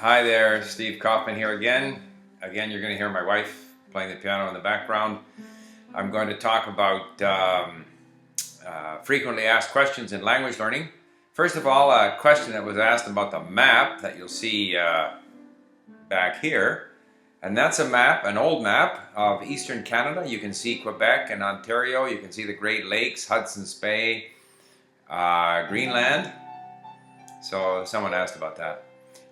Hi there, Steve Kaufman here again. Again, you're going to hear my wife playing the piano in the background. I'm going to talk about frequently asked questions in language learning. First of all, a question that was asked about the map that you'll see back here. And that's a map, an old map of Eastern Canada. You can see Quebec and Ontario. You can see the Great Lakes, Hudson's Bay, Greenland. So someone asked about that.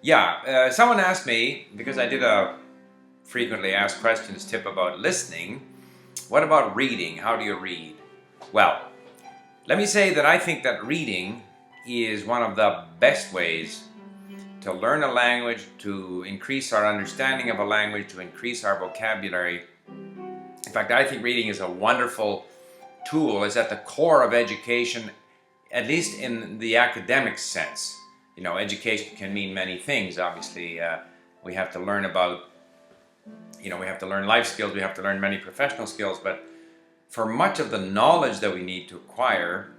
Yeah, someone asked me, because I did a frequently asked questions tip about listening, what about reading? How do you read? Well, let me say that I think that reading is one of the best ways to learn a language, to increase our understanding of a language, to increase our vocabulary. In fact, I think reading is a wonderful tool. It's at the core of education, at least in the academic sense. You know, education can mean many things. Obviously, we have to learn about, we have to learn life skills, we have to learn many professional skills, but for much of the knowledge that we need to acquire,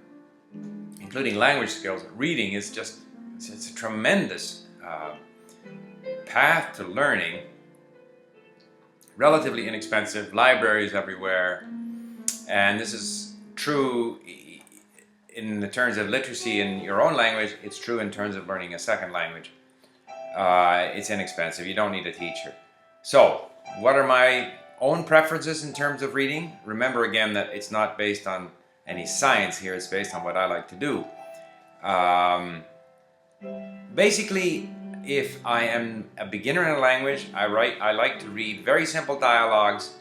including language skills, reading is just, it's a tremendous path to learning. Relatively inexpensive, libraries everywhere, and this is true in the terms of literacy in your own language. It's true in terms of learning a second language. It's inexpensive. You don't need a teacher. So, what are my own preferences in terms of reading? Remember again that it's not based on any science here. It's based on what I like to do. Basically, if I am a beginner in a language, I like to read very simple dialogues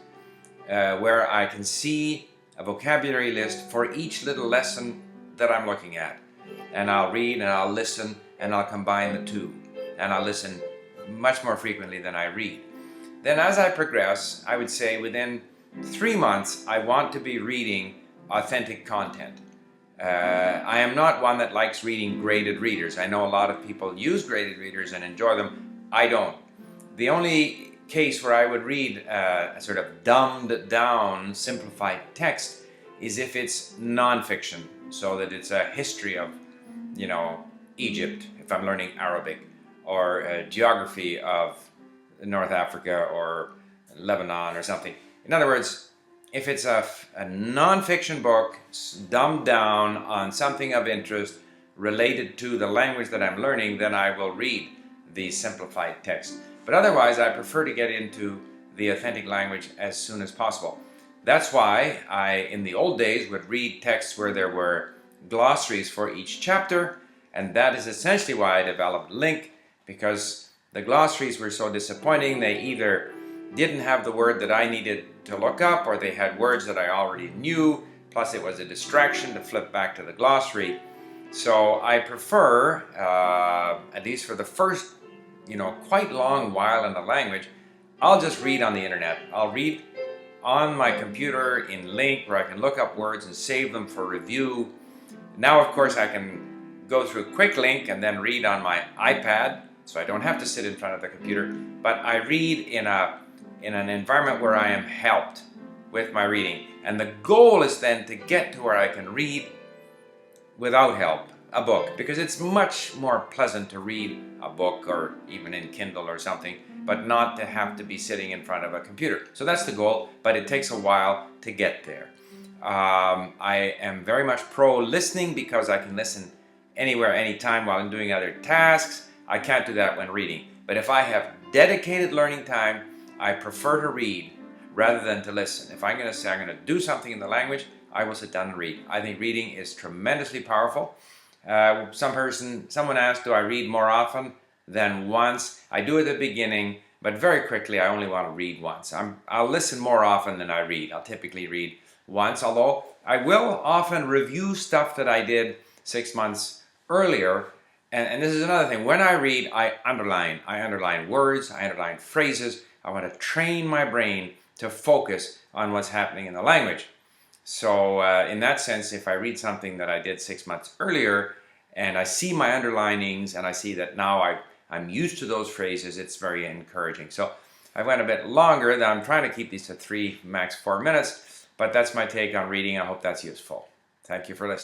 where I can see a vocabulary list for each little lesson that I'm looking at. And I'll read and I'll listen and I'll combine the two. And I'll listen much more frequently than I read. Then as I progress, I would say within 3 months, I want to be reading authentic content. I am not one that likes reading graded readers. I know a lot of people use graded readers and enjoy them. I don't. The only case where I would read a sort of dumbed down, simplified text is if it's nonfiction, so that it's a history of, Egypt, if I'm learning Arabic, or geography of North Africa or Lebanon or something. In other words, if it's a non-fiction book dumbed down on something of interest related to the language that I'm learning, then I will read the simplified text. But otherwise, I prefer to get into the authentic language as soon as possible. That's why I, in the old days, would read texts where there were glossaries for each chapter, and that is essentially why I developed LINK, because the glossaries were so disappointing. They either didn't have the word that I needed to look up, or they had words that I already knew, plus it was a distraction to flip back to the glossary. So I prefer, at least for the first, quite long while in the language, I'll just read on the internet. I'll read on my computer in LINK, where I can look up words and save them for review. Now, of course, I can go through Quick Link and then read on my iPad, so I don't have to sit in front of the computer, but I read in an environment where I am helped with my reading. And the goal is then to get to where I can read without help, a book, because it's much more pleasant to read a book, or even in Kindle or something, but not to have to be sitting in front of a computer. So that's the goal, but it takes a while to get there. I am very much pro listening, because I can listen anywhere, anytime while I'm doing other tasks. I can't do that when reading. But if I have dedicated learning time, I prefer to read rather than to listen. If I'm going to say I'm going to do something in the language, I will sit down and read. I think reading is tremendously powerful. Someone asked, do I read more often than once? I do at the beginning, but very quickly I only want to read once. I'll listen more often than I read. I'll typically read once, although I will often review stuff that I did 6 months earlier. And this is another thing. When I read, I underline words, I underline phrases. I want to train my brain to focus on what's happening in the language. So in that sense, if I read something that I did 6 months earlier, and I see my underlinings, and I see that now I'm used to those phrases, it's very encouraging. So I went a bit longer. I'm trying to keep these to 3, max 4 minutes, but that's my take on reading. I hope that's useful. Thank you for listening.